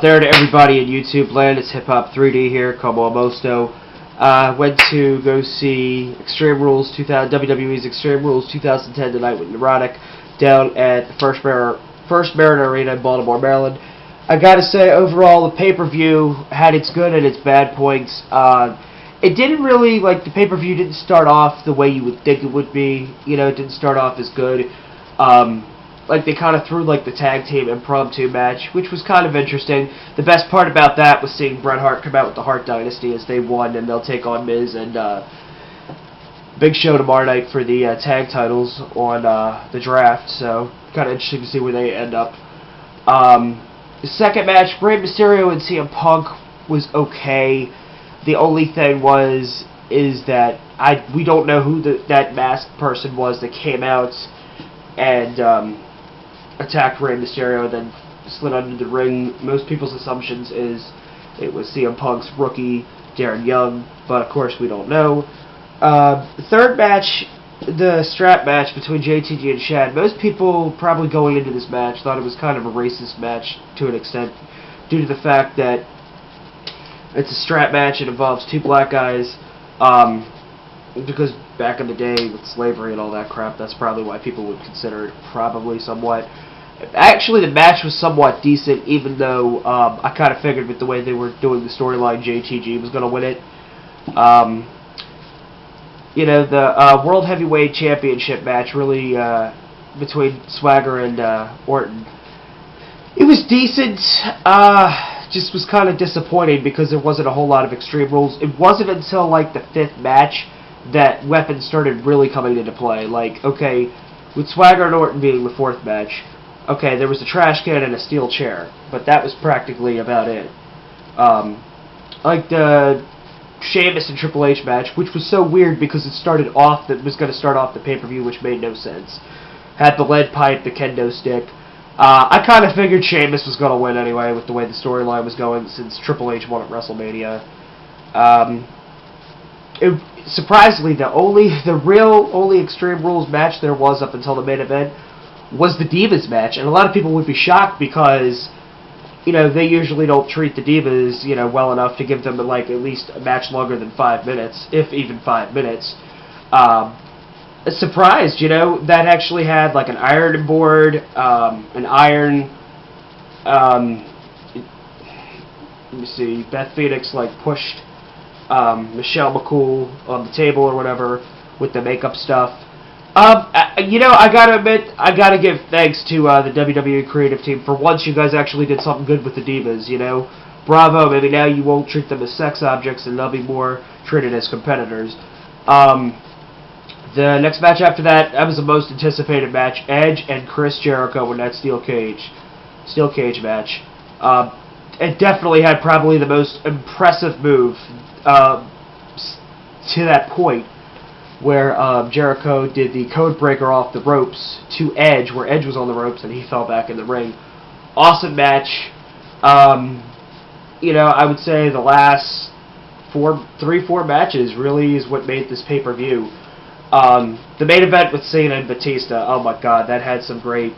there to everybody in YouTube land? It's Hip Hop 3D here, called Amosto. Went to go see Extreme Rules 2000, WWE's Extreme Rules 2010 tonight with Narotic down at the First Mariner Arena in Baltimore, Maryland. I gotta say, overall, the pay-per-view had its good and its bad points. It didn't really, the pay-per-view didn't start off the way you would think it would be. You know, it didn't start off as good. They kind of threw, the tag team impromptu match, which was kind of interesting. The best part about that was seeing Bret Hart come out with the Hart Dynasty as they won, and they'll take on Miz and Big Show tomorrow night for the tag titles on the draft, so kind of interesting to see where they end up. The second match, Rey Mysterio and CM Punk, was okay. The only thing is that we don't know who that masked person was that came out and attacked Rey Mysterio, then slid under the ring. Most people's assumptions is it was CM Punk's rookie, Darren Young, but of course we don't know. The third match, the strap match between JTG and Shad, most people probably going into this match thought it was kind of a racist match to an extent, due to the fact that it's a strap match, it involves two black guys, because back in the day with slavery and all that crap, that's probably why people would consider it probably somewhat. Actually, the match was somewhat decent, even though I kind of figured with the way they were doing the storyline, JTG was going to win it. You know, the World Heavyweight Championship match, really, between Swagger and Orton, it was decent. Just was kind of disappointing because there wasn't a whole lot of Extreme Rules. It wasn't until, the fifth match that weapons started really coming into play. Okay, with Swagger and Orton being the fourth match, okay, there was a trash can and a steel chair, but that was practically about it. The Sheamus and Triple H match, which was so weird because it was going to start off the pay-per-view, which made no sense. Had the lead pipe, the kendo stick. I kind of figured Sheamus was going to win anyway with the way the storyline was going since Triple H won at WrestleMania. Surprisingly, the only Extreme Rules match there was up until the main event was the Divas match, and a lot of people would be shocked because, they usually don't treat the Divas, well enough to give them, at least a match longer than 5 minutes, if even 5 minutes. Surprised, that actually had, an iron board, an iron, let me see, Beth Phoenix, pushed Michelle McCool on the table or whatever with the makeup stuff. I gotta admit, I gotta give thanks to the WWE creative team. For once, you guys actually did something good with the Divas, Bravo, maybe now you won't treat them as sex objects and they'll be more treated as competitors. The next match after that was the most anticipated match. Edge and Chris Jericho in that steel cage match. It definitely had probably the most impressive move to that point, where Jericho did the code breaker off the ropes to Edge, where Edge was on the ropes and he fell back in the ring. Awesome match. I would say the last 3-4 matches really is what made this pay-per-view. The main event with Cena and Batista, oh my god, that had some great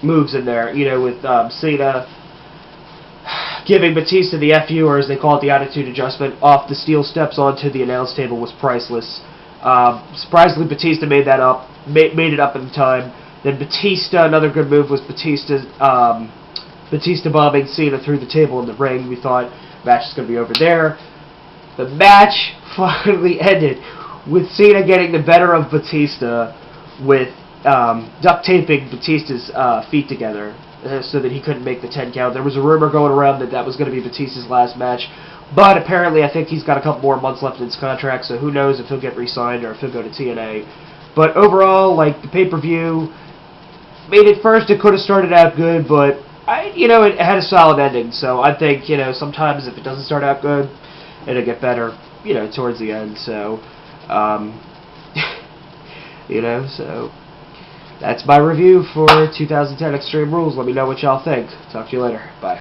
moves in there. With Cena giving Batista the FU, or as they call it, the attitude adjustment, off the steel steps onto the announce table was priceless. Surprisingly, Batista made it up in time. Then Batista, another good move was Batista bombing Cena through the table in the ring. We thought match is going to be over there. The match finally ended with Cena getting the better of Batista with duct taping Batista's feet together so that he couldn't make the 10 count. There was a rumor going around that was going to be Batista's last match, but apparently I think he's got a couple more months left in his contract, so who knows if he'll get re-signed or if he'll go to TNA. But overall, the pay-per-view made it first. It could have started out good, but it had a solid ending. So I think sometimes if it doesn't start out good, it'll get better towards the end. So so that's my review for 2010 Extreme Rules. Let me know what y'all think. Talk to you later. Bye.